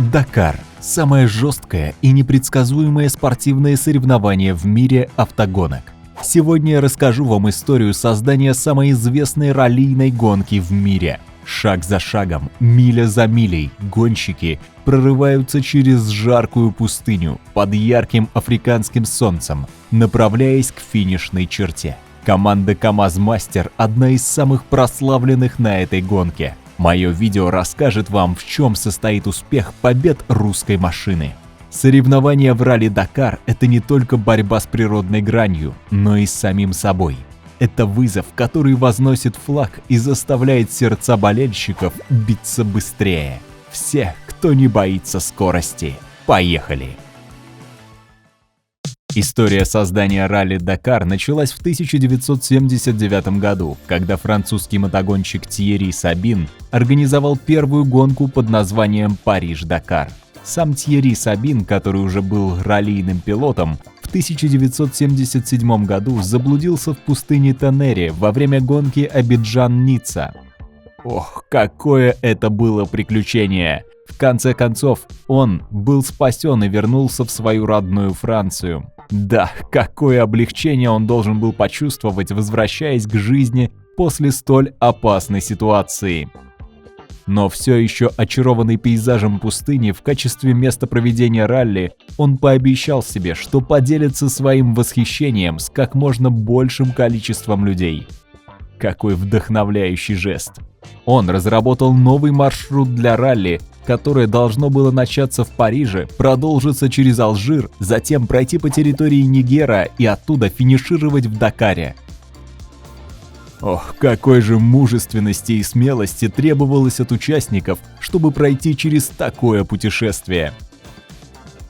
Дакар – самое жесткое и непредсказуемое спортивное соревнование в мире автогонок. Сегодня я расскажу вам историю создания самой известной раллийной гонки в мире. Шаг за шагом, миля за милей, гонщики прорываются через жаркую пустыню под ярким африканским солнцем, направляясь к финишной черте. Команда КамАЗ-Мастер – одна из самых прославленных на этой гонке. Мое видео расскажет вам, в чем состоит успех побед русской машины. Соревнования в ралли-Дакар – это не только борьба с природной гранью, но и с самим собой. Это вызов, который возносит флаг и заставляет сердца болельщиков биться быстрее. Все, кто не боится скорости. Поехали! История создания ралли-Дакар началась в 1979 году, когда французский мотогонщик Тьерри Сабин организовал первую гонку под названием «Париж-Дакар». Сам Тьерри Сабин, который уже был раллийным пилотом, в 1977 году заблудился в пустыне Тенере во время гонки Абиджан-Ницца. Ох, какое это было приключение! В конце концов, он был спасен и вернулся в свою родную Францию. Да, какое облегчение он должен был почувствовать, возвращаясь к жизни после столь опасной ситуации. Но все еще очарованный пейзажем пустыни в качестве места проведения ралли, он пообещал себе, что поделится своим восхищением с как можно большим количеством людей. Какой вдохновляющий жест! Он разработал новый маршрут для ралли, которое должно было начаться в Париже, продолжиться через Алжир, затем пройти по территории Нигера и оттуда финишировать в Дакаре. Ох, какой же мужественности и смелости требовалось от участников, чтобы пройти через такое путешествие.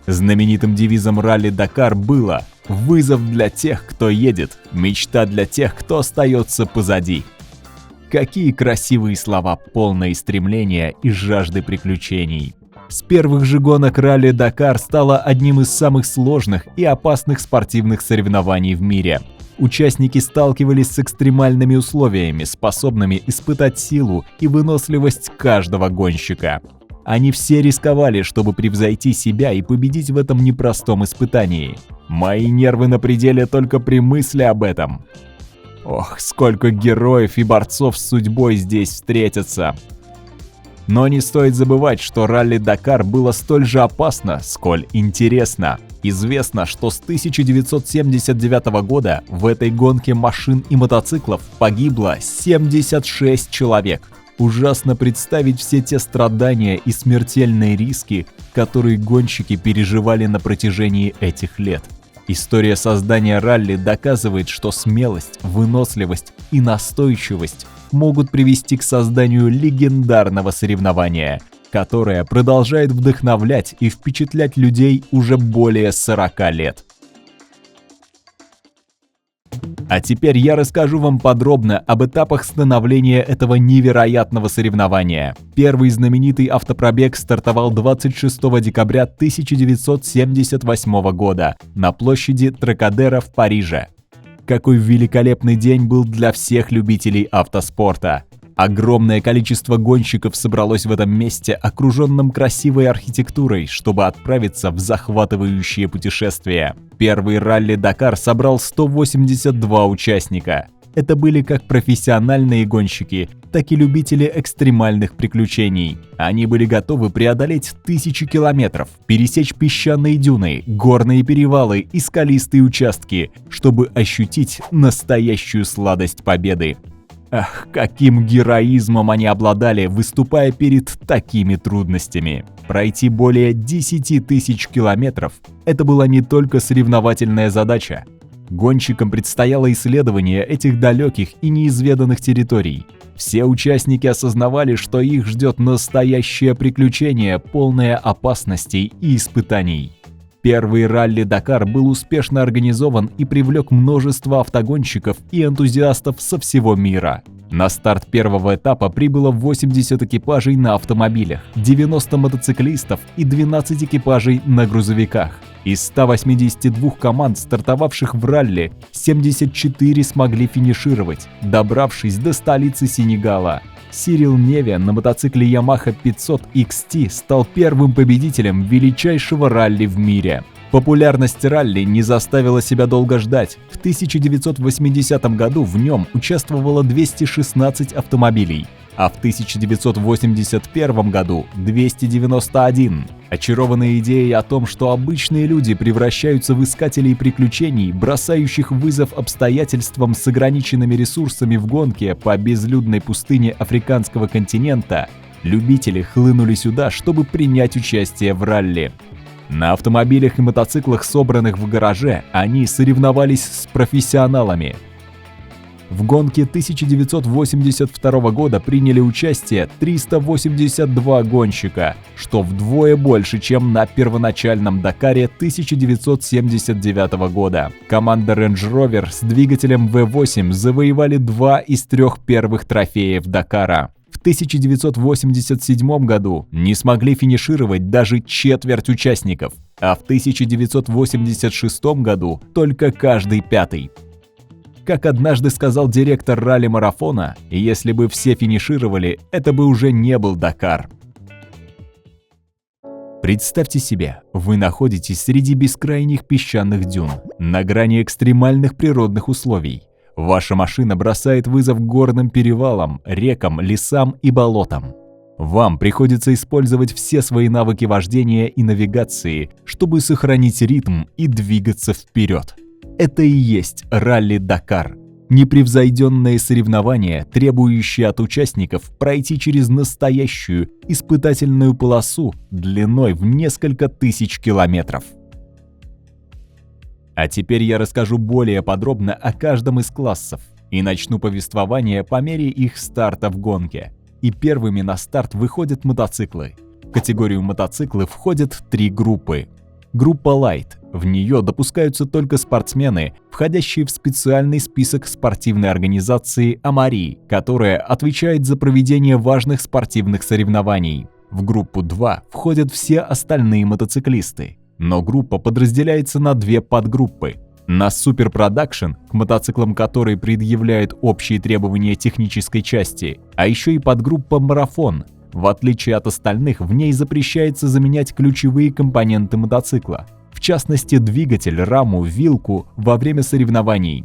Знаменитым девизом ралли-Дакар было «Вызов для тех, кто едет, мечта для тех, кто остается позади». Какие красивые слова, полные стремления и жажды приключений. С первых же гонок ралли-Дакар стало одним из самых сложных и опасных спортивных соревнований в мире. Участники сталкивались с экстремальными условиями, способными испытать силу и выносливость каждого гонщика. Они все рисковали, чтобы превзойти себя и победить в этом непростом испытании. Мои нервы на пределе только при мысли об этом. Ох, сколько героев и борцов с судьбой здесь встретятся. Но не стоит забывать, что ралли-Дакар было столь же опасно, сколь интересно. Известно, что с 1979 года в этой гонке машин и мотоциклов погибло 76 человек. Ужасно представить все те страдания и смертельные риски, которые гонщики переживали на протяжении этих лет. История создания ралли доказывает, что смелость, выносливость и настойчивость могут привести к созданию легендарного соревнования, которое продолжает вдохновлять и впечатлять людей уже более 40 лет. А теперь я расскажу вам подробно об этапах становления этого невероятного соревнования. Первый знаменитый автопробег стартовал 26 декабря 1978 года на площади Трокадеро в Париже. Какой великолепный день был для всех любителей автоспорта! Огромное количество гонщиков собралось в этом месте, окруженном красивой архитектурой, чтобы отправиться в захватывающее путешествие. Первый ралли-Дакар собрал 182 участника. Это были как профессиональные гонщики, так и любители экстремальных приключений. Они были готовы преодолеть тысячи километров, пересечь песчаные дюны, горные перевалы и скалистые участки, чтобы ощутить настоящую сладость победы. Ах, каким героизмом они обладали, выступая перед такими трудностями. Пройти более 10 тысяч километров – это была не только соревновательная задача. Гонщикам предстояло исследование этих далеких и неизведанных территорий. Все участники осознавали, что их ждет настоящее приключение, полное опасностей и испытаний. Первый ралли-Дакар был успешно организован и привлек множество автогонщиков и энтузиастов со всего мира. На старт первого этапа прибыло 80 экипажей на автомобилях, 90 мотоциклистов и 12 экипажей на грузовиках. Из 182 команд, стартовавших в ралли, 74 смогли финишировать, добравшись до столицы Сенегала. Сирил Неве на мотоцикле Yamaha 500 XT стал первым победителем величайшего ралли в мире. Популярность ралли не заставила себя долго ждать. В 1980 году в нем участвовало 216 автомобилей, а в 1981 году 291. Очарованные идеей о том, что обычные люди превращаются в искателей приключений, бросающих вызов обстоятельствам с ограниченными ресурсами в гонке по безлюдной пустыне африканского континента, любители хлынули сюда, чтобы принять участие в ралли. На автомобилях и мотоциклах, собранных в гараже, они соревновались с профессионалами. В гонке 1982 года приняли участие 382 гонщика, что вдвое больше, чем на первоначальном Дакаре 1979 года. Команда Range Rover с двигателем V8 завоевали 2 из 3 первых трофеев Дакара. В 1987 году не смогли финишировать даже четверть участников, а в 1986 году только каждый пятый. Как однажды сказал директор ралли-марафона, если бы все финишировали, это бы уже не был Дакар. Представьте себе, вы находитесь среди бескрайних песчаных дюн, на грани экстремальных природных условий. Ваша машина бросает вызов горным перевалам, рекам, лесам и болотам. Вам приходится использовать все свои навыки вождения и навигации, чтобы сохранить ритм и двигаться вперед. Это и есть ралли-Дакар. Непревзойденное соревнование, требующее от участников пройти через настоящую испытательную полосу длиной в несколько тысяч километров. А теперь я расскажу более подробно о каждом из классов и начну повествование по мере их старта в гонке. И первыми на старт выходят мотоциклы. В категорию мотоциклы входят 3 группы. Группа Light. В нее допускаются только спортсмены, входящие в специальный список спортивной организации Амари, которая отвечает за проведение важных спортивных соревнований. В группу 2 входят все остальные мотоциклисты. Но группа подразделяется на 2 подгруппы. На Super Production, к мотоциклам которой предъявляют общие требования технической части, а еще и подгруппа Марафон. В отличие от остальных, в ней запрещается заменять ключевые компоненты мотоцикла, в частности двигатель, раму, вилку во время соревнований.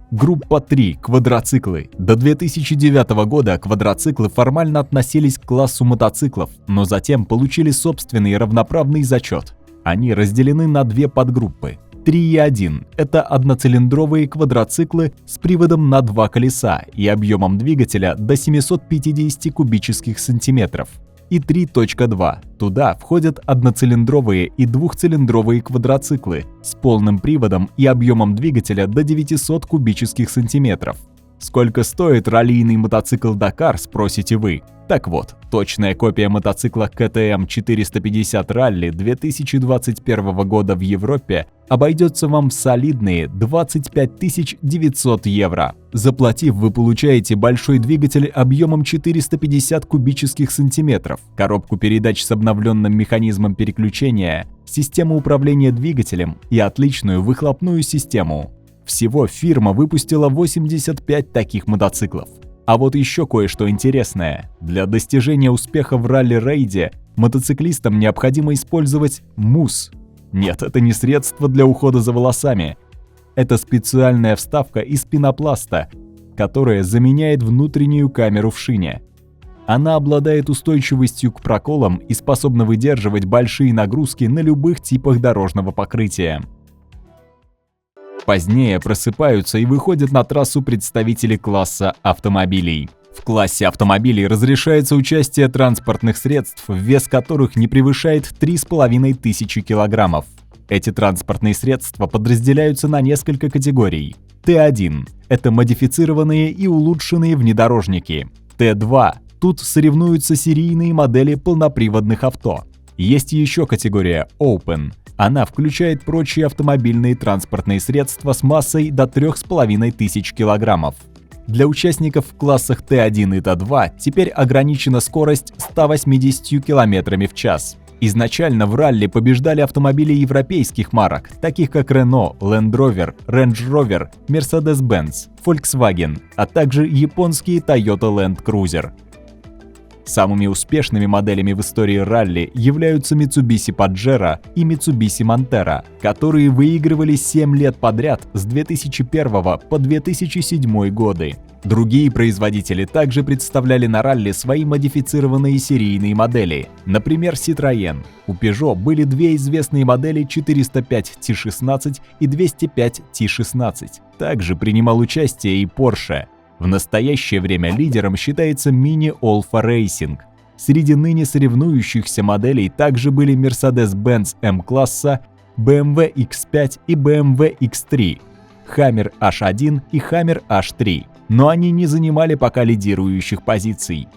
Группа 3 – квадроциклы. До 2009 года квадроциклы формально относились к классу мотоциклов, но затем получили собственный равноправный зачет. Они разделены на 2 подгруппы. 3.1 – это одноцилиндровые квадроциклы с приводом на 2 колеса и объемом двигателя до 750 кубических сантиметров. И 3.2 – туда входят одноцилиндровые и двухцилиндровые квадроциклы с полным приводом и объемом двигателя до 900 кубических сантиметров. Сколько стоит раллийный мотоцикл Дакар, спросите вы? Так вот, точная копия мотоцикла KTM 450 Rally 2021 года в Европе обойдется вам в солидные 25 900 евро. Заплатив, вы получаете большой двигатель объемом 450 кубических сантиметров, коробку передач с обновленным механизмом переключения, систему управления двигателем и отличную выхлопную систему. Всего фирма выпустила 85 таких мотоциклов. А вот еще кое-что интересное. Для достижения успеха в ралли-рейде мотоциклистам необходимо использовать мусс. Нет, это не средство для ухода за волосами. Это специальная вставка из пенопласта, которая заменяет внутреннюю камеру в шине. Она обладает устойчивостью к проколам и способна выдерживать большие нагрузки на любых типах дорожного покрытия. Позднее просыпаются и выходят на трассу представители класса автомобилей. В классе автомобилей разрешается участие транспортных средств, вес которых не превышает 3500 килограммов. Эти транспортные средства подразделяются на несколько категорий. Т1 – это модифицированные и улучшенные внедорожники. Т2 – тут соревнуются серийные модели полноприводных авто. Есть еще категория Open. Она включает прочие автомобильные транспортные средства с массой до 3500 килограммов. Для участников в классах Т1 и Т2 теперь ограничена скорость 180 км в час. Изначально в ралли побеждали автомобили европейских марок, таких как Renault, Land Rover, Range Rover, Mercedes-Benz, Volkswagen, а также японские Toyota Land Cruiser. Самыми успешными моделями в истории ралли являются Mitsubishi Pajero и Mitsubishi Montero, которые выигрывали 7 лет подряд с 2001 по 2007 годы. Другие производители также представляли на ралли свои модифицированные серийные модели, например, Citroën. У Peugeot были две известные модели 405 T16 и 205 T16. Также принимал участие и Porsche. В настоящее время лидером считается Mini Alfa Racing. Среди ныне соревнующихся моделей также были Mercedes-Benz M-класса, BMW X5 и BMW X3, Hammer H1 и Hammer H3, но они не занимали пока лидирующих позиций.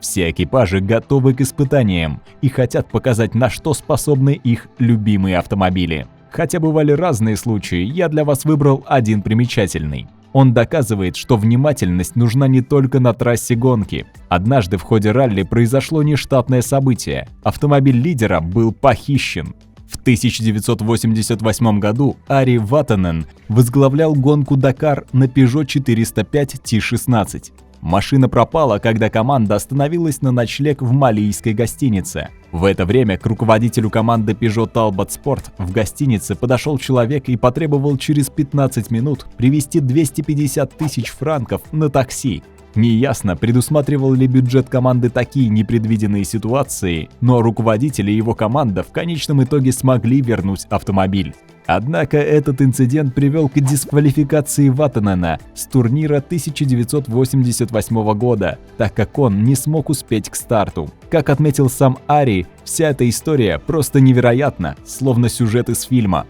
Все экипажи готовы к испытаниям и хотят показать, на что способны их любимые автомобили. Хотя бывали разные случаи, я для вас выбрал один примечательный. Он доказывает, что внимательность нужна не только на трассе гонки. Однажды в ходе ралли произошло нештатное событие. Автомобиль лидера был похищен. В 1988 году Ари Ватанен возглавлял гонку Дакар на Peugeot 405 T16. Машина пропала, когда команда остановилась на ночлег в малийской гостинице. В это время к руководителю команды Peugeot Talbot Sport в гостинице подошел человек и потребовал через 15 минут привезти 250 тысяч франков на такси. Неясно, предусматривал ли бюджет команды такие непредвиденные ситуации, но руководитель и его команда в конечном итоге смогли вернуть автомобиль. Однако этот инцидент привел к дисквалификации Ватанена с турнира 1988 года, так как он не смог успеть к старту. Как отметил сам Ари, вся эта история просто невероятна, словно сюжет из фильма.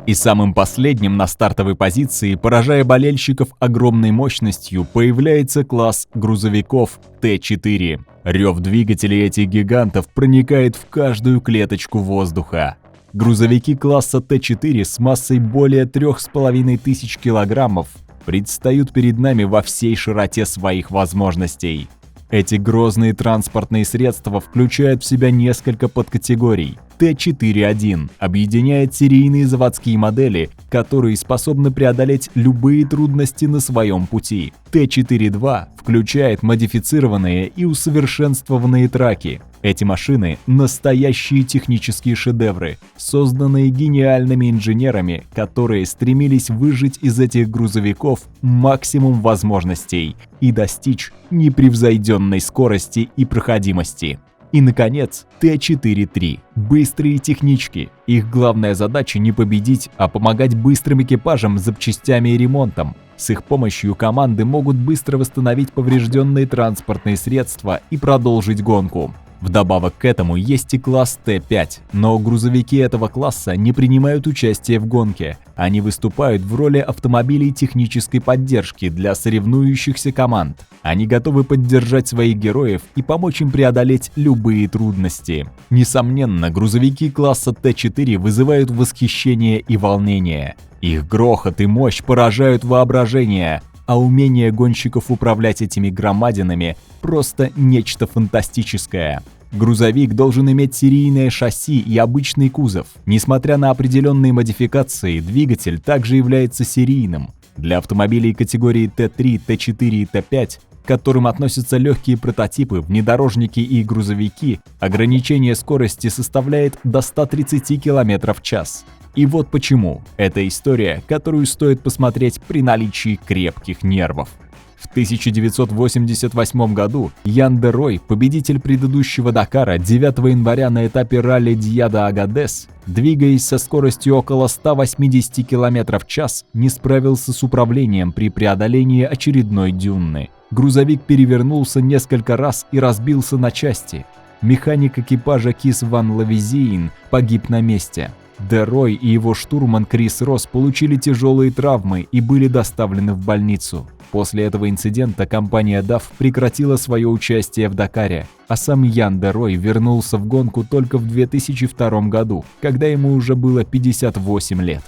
И самым последним на стартовой позиции, поражая болельщиков огромной мощностью, появляется класс грузовиков Т4. Рев двигателей этих гигантов проникает в каждую клеточку воздуха. Грузовики класса Т4 с массой более 3500 килограммов предстают перед нами во всей широте своих возможностей. Эти грозные транспортные средства включают в себя несколько подкатегорий. Т4.1 объединяет серийные заводские модели, которые способны преодолеть любые трудности на своем пути. Т4.2 включает модифицированные и усовершенствованные траки. Эти машины – настоящие технические шедевры, созданные гениальными инженерами, которые стремились выжать из этих грузовиков максимум возможностей и достичь непревзойденной скорости и проходимости. И, наконец, Т4.3 – быстрые технички. Их главная задача не победить, а помогать быстрым экипажам с запчастями и ремонтом. С их помощью команды могут быстро восстановить поврежденные транспортные средства и продолжить гонку. Вдобавок к этому есть и класс Т5, но грузовики этого класса не принимают участие в гонке. Они выступают в роли автомобилей технической поддержки для соревнующихся команд. Они готовы поддержать своих героев и помочь им преодолеть любые трудности. Несомненно, грузовики класса Т4 вызывают восхищение и волнение. Их грохот и мощь поражают воображение, а умение гонщиков управлять этими громадинами просто нечто фантастическое. Грузовик должен иметь серийное шасси и обычный кузов. Несмотря на определенные модификации, двигатель также является серийным. Для автомобилей категории Т3, Т4 и Т5, к которым относятся легкие прототипы, внедорожники и грузовики, ограничение скорости составляет до 130 км в час. И вот почему. Это история, которую стоит посмотреть при наличии крепких нервов. В 1988 году Ян де Рой, победитель предыдущего Дакара 9 января на этапе ралли Дьядо-Агадес, двигаясь со скоростью около 180 км в час, не справился с управлением при преодолении очередной дюны. Грузовик перевернулся несколько раз и разбился на части. Механик экипажа Кис ван Лавизиин погиб на месте. Де Рой и его штурман Крис Росс получили тяжелые травмы и были доставлены в больницу. После этого инцидента компания DAF прекратила свое участие в Дакаре, а сам Ян де Рой вернулся в гонку только в 2002 году, когда ему уже было 58 лет.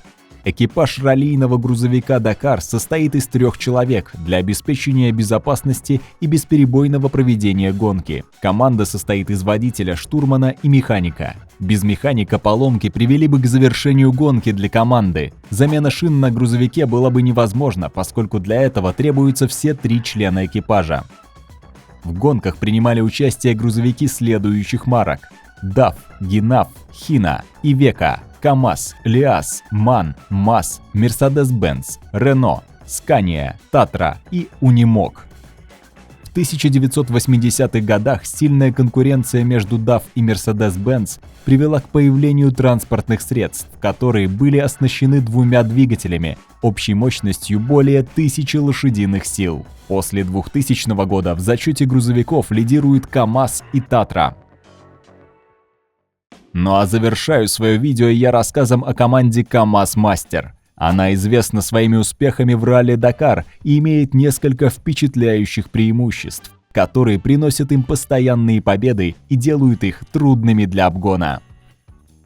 Экипаж раллийного грузовика «Дакар» состоит из 3 человек для обеспечения безопасности и бесперебойного проведения гонки. Команда состоит из водителя, штурмана и механика. Без механика поломки привели бы к завершению гонки для команды. Замена шин на грузовике была бы невозможна, поскольку для этого требуются все 3 члена экипажа. В гонках принимали участие грузовики следующих марок: DAF, Генаф, Хина, Ивека, КамАЗ, ЛиАЗ, МАН, МАЗ, Мерседес-Бенц, Рено, Скания, Татра и Унимог. В 1980-х годах сильная конкуренция между DAF и Мерседес-Бенц привела к появлению транспортных средств, которые были оснащены 2 двигателями общей мощностью более 1000 лошадиных сил. После 2000 года в зачете грузовиков лидируют КамАЗ и Татра. Ну а завершаю свое видео я рассказом о команде КамАЗ Мастер. Она известна своими успехами в ралли-Дакар и имеет несколько впечатляющих преимуществ, которые приносят им постоянные победы и делают их трудными для обгона.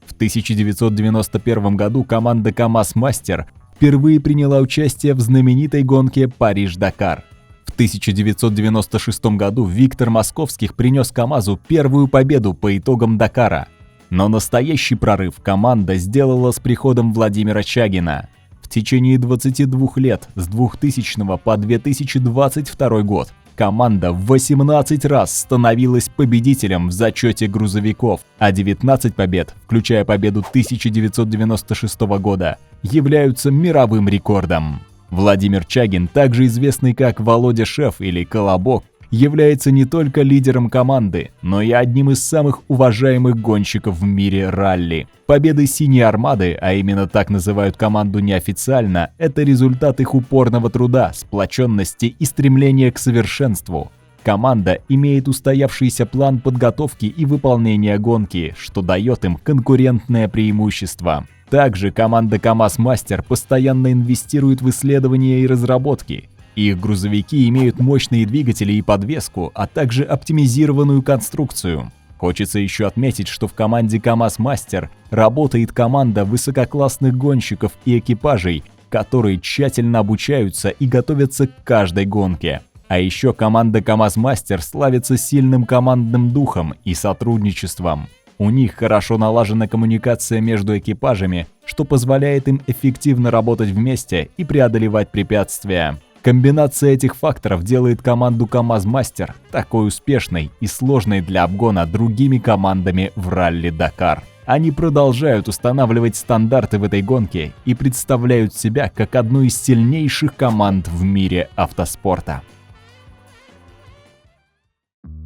В 1991 году команда КамАЗ Мастер впервые приняла участие в знаменитой гонке Париж-Дакар. В 1996 году Виктор Московских принес КамАЗу первую победу по итогам Дакара. Но настоящий прорыв команда сделала с приходом Владимира Чагина. В течение 22 лет, с 2000 по 2022 год, команда в 18 раз становилась победителем в зачете грузовиков, а 19 побед, включая победу 1996 года, являются мировым рекордом. Владимир Чагин, также известный как Володя Шеф или Колобок, является не только лидером команды, но и одним из самых уважаемых гонщиков в мире ралли. Победы «Синей Армады», а именно так называют команду неофициально, это результат их упорного труда, сплоченности и стремления к совершенству. Команда имеет устоявшийся план подготовки и выполнения гонки, что дает им конкурентное преимущество. Также команда КамАЗ Мастер постоянно инвестирует в исследования и разработки. Их грузовики имеют мощные двигатели и подвеску, а также оптимизированную конструкцию. Хочется еще отметить, что в команде КамАЗ Мастер работает команда высококлассных гонщиков и экипажей, которые тщательно обучаются и готовятся к каждой гонке. А еще команда КамАЗ Мастер славится сильным командным духом и сотрудничеством. У них хорошо налажена коммуникация между экипажами, что позволяет им эффективно работать вместе и преодолевать препятствия. Комбинация этих факторов делает команду КамАЗ Мастер такой успешной и сложной для обгона другими командами в ралли-Дакар. Они продолжают устанавливать стандарты в этой гонке и представляют себя как одну из сильнейших команд в мире автоспорта.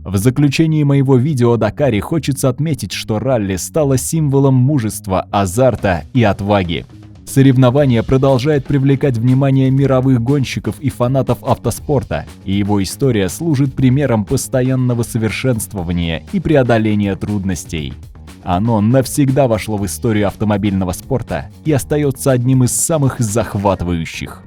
В заключении моего видео о Дакаре хочется отметить, что ралли стало символом мужества, азарта и отваги. Соревнование продолжает привлекать внимание мировых гонщиков и фанатов автоспорта, и его история служит примером постоянного совершенствования и преодоления трудностей. Оно навсегда вошло в историю автомобильного спорта и остается одним из самых захватывающих.